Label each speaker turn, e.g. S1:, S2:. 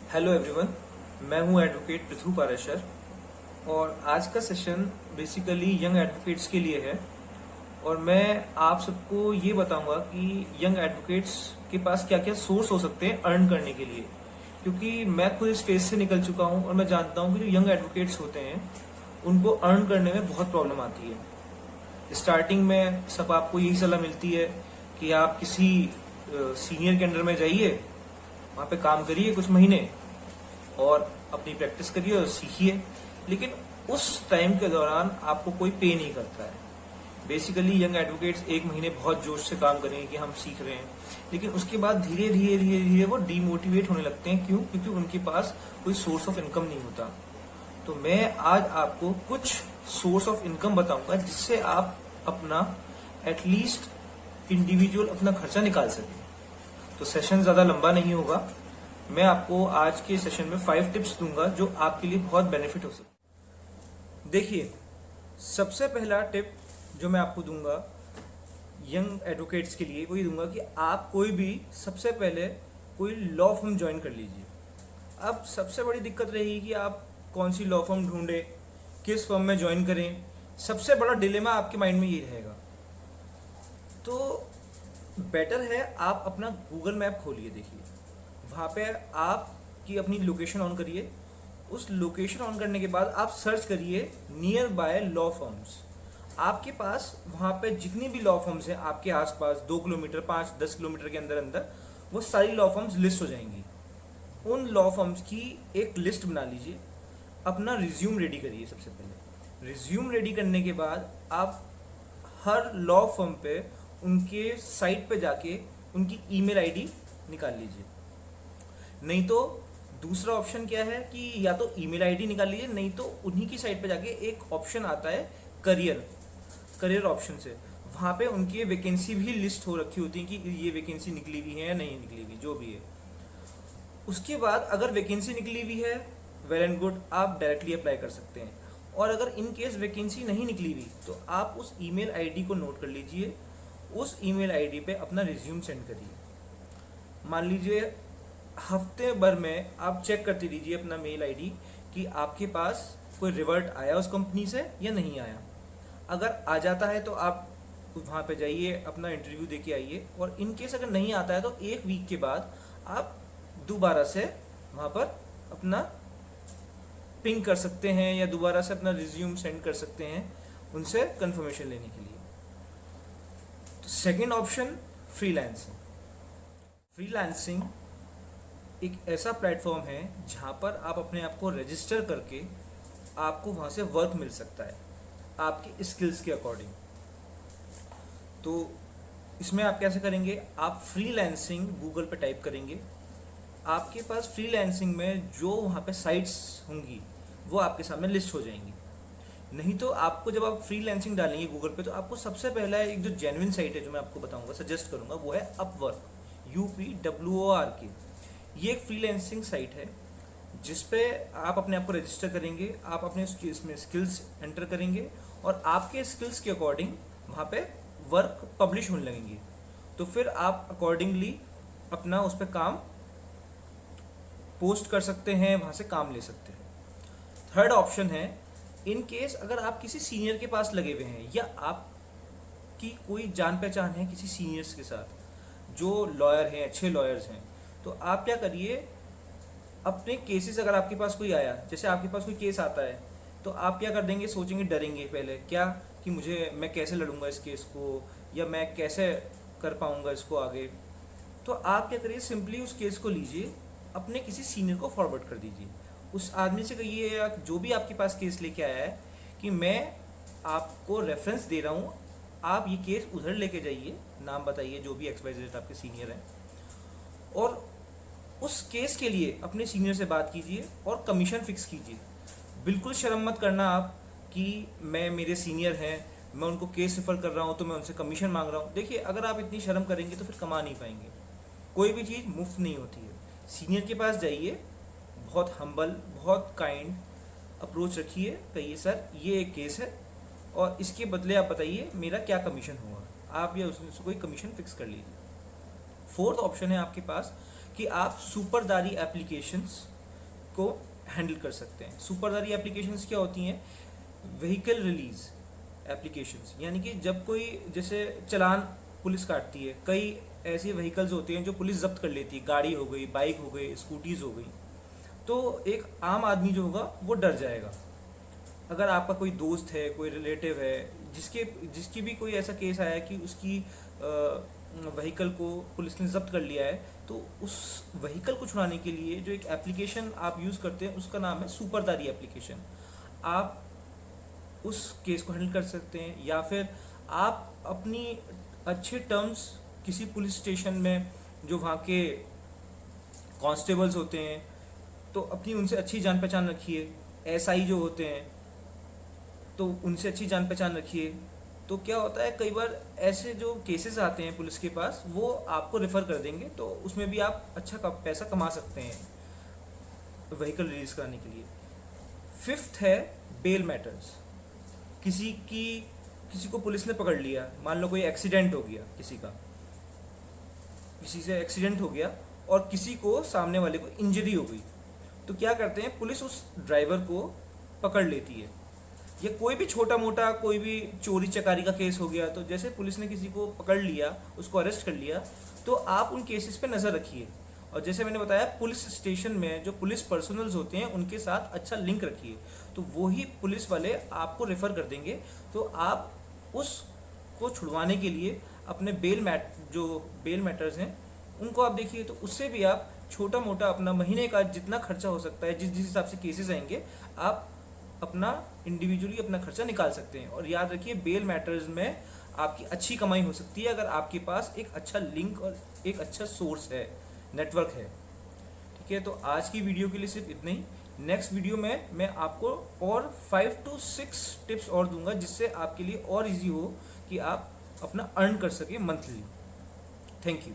S1: Hello everyone, मैं हूं advocate पृथ्वी पारेशर और आज का सेशन बेसिकली यंग एडवोकेट्स के लिए है। और मैं आप सबको ये बताऊंगा कि यंग एडवोकेट्स के पास क्या क्या सोर्स हो सकते हैं अर्न करने के लिए, क्योंकि मैं खुद इस फेज से निकल चुका हूं और मैं जानता हूं कि जो यंग एडवोकेट्स होते हैं उनको अर्न करने में बहुत प्रॉब्लम आती है। स्टार्टिंग में सब आपको यही सलाह मिलती है कि आप किसी सीनियर के अंडर में जाइए, वहां पे काम करिए कुछ महीने और अपनी प्रैक्टिस करिए और सीखिए। लेकिन उस टाइम के दौरान आपको कोई पे नहीं करता है। बेसिकली यंग एडवोकेट्स एक महीने बहुत जोश से काम करेंगे कि हम सीख रहे हैं, लेकिन उसके बाद धीरे धीरे धीरे धीरे वो डीमोटिवेट होने लगते हैं। क्यों? क्योंकि उनके पास कोई सोर्स ऑफ इनकम नहीं होता। तो मैं आज आपको कुछ सोर्स ऑफ इनकम बताऊंगा जिससे आप अपना एटलीस्ट इंडिविजुअल अपना खर्चा निकाल सकें। तो सेशन ज्यादा लंबा नहीं होगा। मैं आपको आज के सेशन में 5 टिप्स दूंगा जो आपके लिए बहुत बेनिफिट हो सकते। देखिए, सबसे पहला टिप जो मैं आपको दूंगा यंग एडवोकेट्स के लिए, वही दूंगा कि आप कोई भी सबसे पहले कोई लॉ फर्म ज्वाइन कर लीजिए। अब सबसे बड़ी दिक्कत रहेगी कि आप कौन सी लॉ फर्म ढूंढें, किस फर्म में ज्वाइन करें। सबसे बड़ा डिलेमा आपके माइंड में ये रहेगा। तो बेटर है आप अपना गूगल मैप खोलिए। देखिए, वहाँ पे आपकी अपनी लोकेशन ऑन करिए। उस लोकेशन ऑन करने के बाद आप सर्च करिए नियर बाय लॉ फर्म्स। आपके पास वहाँ पे जितनी भी लॉ फर्म्स हैं आपके आसपास 2 किलोमीटर 5-10 किलोमीटर के अंदर अंदर, वो सारी लॉ फर्म्स लिस्ट हो जाएंगी। उन लॉ फर्म्स की एक लिस्ट बना लीजिए। अपना रिज्यूम रेडी करिए। सबसे पहले रिज्यूम रेडी करने के बाद आप हर लॉ फर्म पे उनके साइट पे जाके उनकी ईमेल आईडी निकाल लीजिए। नहीं तो दूसरा ऑप्शन क्या है कि या तो ईमेल आईडी निकाल लीजिए, नहीं तो उन्हीं की साइट पे जाके एक ऑप्शन आता है करियर ऑप्शन से। वहाँ पे उनकी वैकेंसी भी लिस्ट हो रखी होती है कि ये वैकेंसी निकली हुई है या नहीं निकली हुई, जो भी है। उसके बाद अगर वैकेंसी निकली हुई है, वेल एंड गुड, आप डायरेक्टली अप्लाई कर सकते हैं। और अगर इन केस वैकेंसी नहीं निकली हुई तो आप उस ईमेल आईडी को नोट कर लीजिए। उस ईमेल आईडी पे अपना रिज्यूम सेंड करिए। मान लीजिए हफ्ते भर में आप चेक करते रहिए अपना मेल आईडी कि आपके पास कोई रिवर्ट आया उस कंपनी से या नहीं आया। अगर आ जाता है तो आप वहाँ पे जाइए, अपना इंटरव्यू दे के आइए। और इन केस अगर नहीं आता है तो 1 वीक के बाद आप दोबारा से वहाँ पर अपना पिंग कर सकते हैं या दोबारा से अपना रिज्यूम सेंड कर सकते हैं उनसे कंफर्मेशन लेने के लिए। तो सेकेंड ऑप्शन, फ्रीलांसिंग। फ्रीलांसिंग एक ऐसा प्लेटफॉर्म है जहाँ पर आप अपने आप को रजिस्टर करके आपको वहाँ से वर्क मिल सकता है आपकी स्किल्स के अकॉर्डिंग। तो इसमें आप कैसे करेंगे? आप फ्रीलांसिंग गूगल पे टाइप करेंगे। आपके पास फ्रीलांसिंग में जो वहाँ पे साइट्स होंगी वो आपके सामने लिस्ट हो जाएंगी। नहीं तो आपको जब आप फ्रीलांसिंग डालेंगे गूगल पे तो आपको सबसे पहला एक जो जेन्युइन साइट है जो मैं आपको बताऊंगा, सजेस्ट करूंगा, वो है अपवर्क, UPWORK। ये एक फ्रीलांसिंग साइट है जिसपे आप अपने आप को रजिस्टर करेंगे। आप अपने इसमें स्किल्स एंटर करेंगे और आपके स्किल्स के अकॉर्डिंग वहाँ पे वर्क पब्लिश होने लगेंगे। तो फिर आप अकॉर्डिंगली अपना उस पर काम पोस्ट कर सकते हैं, वहाँ से काम ले सकते हैं। थर्ड ऑप्शन है, इन केस अगर आप किसी सीनियर के पास लगे हुए हैं या आपकी कोई जान पहचान है किसी सीनियर्स के साथ जो लॉयर हैं, अच्छे लॉयर्स हैं, तो आप क्या करिए, अपने केसेस अगर आपके पास कोई आया, जैसे आपके पास कोई केस आता है, तो आप क्या कर देंगे, सोचेंगे, डरेंगे पहले क्या कि मैं कैसे लड़ूंगा इस केस को या मैं कैसे कर पाऊंगा इसको आगे। तो आप क्या करिए, सिंपली उस केस को लीजिए, अपने किसी सीनियर को फॉरवर्ड कर दीजिए। उस आदमी से कहिए या जो भी आपके पास केस लेके आया है कि मैं आपको रेफरेंस दे रहा हूँ, आप ये केस उधर लेके जाइए, नाम बताइए जो भी XYZ आपके सीनियर हैं, और उस केस के लिए अपने सीनियर से बात कीजिए और कमीशन फिक्स कीजिए। बिल्कुल शर्म मत करना आप कि मेरे सीनियर हैं, मैं उनको केस रेफर कर रहा हूँ तो मैं उनसे कमीशन मांग रहा हूँ। देखिए, अगर आप इतनी शर्म करेंगे तो फिर कमा नहीं पाएंगे। कोई भी चीज़ मुफ्त नहीं होती है। सीनियर के पास जाइए, बहुत हम्बल, बहुत काइंड अप्रोच रखिए, कहिए सर ये एक केस है और इसके बदले आप बताइए मेरा क्या कमीशन होगा। आप या उसमें से कोई कमीशन फिक्स कर लीजिए। फोर्थ ऑप्शन है आपके पास कि आप सुपरदारी एप्लीकेशंस को हैंडल कर सकते हैं। सुपरदारी एप्लीकेशंस क्या होती हैं? व्हीकल रिलीज एप्लीकेशंस, यानी कि जब कोई जैसे चालान पुलिस काटती है, कई ऐसे व्हीकल्स होते हैं जो पुलिस जब्त कर लेती है, गाड़ी हो गई, बाइक हो गई, स्कूटीज हो गई, तो एक आम आदमी जो होगा वो डर जाएगा। अगर आपका कोई दोस्त है, कोई रिलेटिव है, जिसकी भी कोई ऐसा केस आया है कि उसकी व्हीकल को पुलिस ने जब्त कर लिया है, तो उस व्हीकल को छुड़ाने के लिए जो एक एप्लीकेशन आप यूज़ करते हैं उसका नाम है सुपरदारी एप्लीकेशन। आप उस केस को हैंडल कर सकते हैं, या फिर आप अपनी अच्छे टर्म्स किसी पुलिस स्टेशन में जो वहाँ के कांस्टेबल्स होते हैं, तो अपनी उनसे अच्छी जान पहचान रखिए। एसआई जो होते हैं तो उनसे अच्छी जान पहचान रखिए। तो क्या होता है, कई बार ऐसे जो केसेस आते हैं पुलिस के पास, वो आपको रेफ़र कर देंगे, तो उसमें भी आप अच्छा पैसा कमा सकते हैं व्हीकल रिलीज कराने के लिए। फिफ्थ है बेल मैटर्स। किसी को पुलिस ने पकड़ लिया, मान लो कोई एक्सीडेंट हो गया, किसी से एक्सीडेंट हो गया और किसी को, सामने वाले को इंजरी हो गई, तो क्या करते हैं, पुलिस उस ड्राइवर को पकड़ लेती है। या कोई भी छोटा मोटा कोई भी चोरी चकारी का केस हो गया, तो जैसे पुलिस ने किसी को पकड़ लिया, उसको अरेस्ट कर लिया, तो आप उन केसेस पे नज़र रखिए। और जैसे मैंने बताया, पुलिस स्टेशन में जो पुलिस पर्सनल्स होते हैं उनके साथ अच्छा लिंक रखिए, तो वही पुलिस वाले आपको रेफ़र कर देंगे। तो आप उसको छुड़वाने के लिए अपने जो बेल मैटर्स हैं उनको आप देखिए, तो उससे भी आप छोटा मोटा अपना महीने का जितना खर्चा हो सकता है, जिस जिस हिसाब से केसेस आएंगे, आप अपना इंडिविजुअली अपना खर्चा निकाल सकते हैं। और याद रखिए, बेल मैटर्स में आपकी अच्छी कमाई हो सकती है अगर आपके पास एक अच्छा लिंक और एक अच्छा सोर्स है, नेटवर्क है। ठीक है, तो आज की वीडियो के लिए सिर्फ इतना ही। नेक्स्ट वीडियो में मैं आपको और 5 to 6 टिप्स और दूंगा, जिससे आपके लिए और इजी हो कि आप अपना अर्न कर सकें मंथली। Thank you.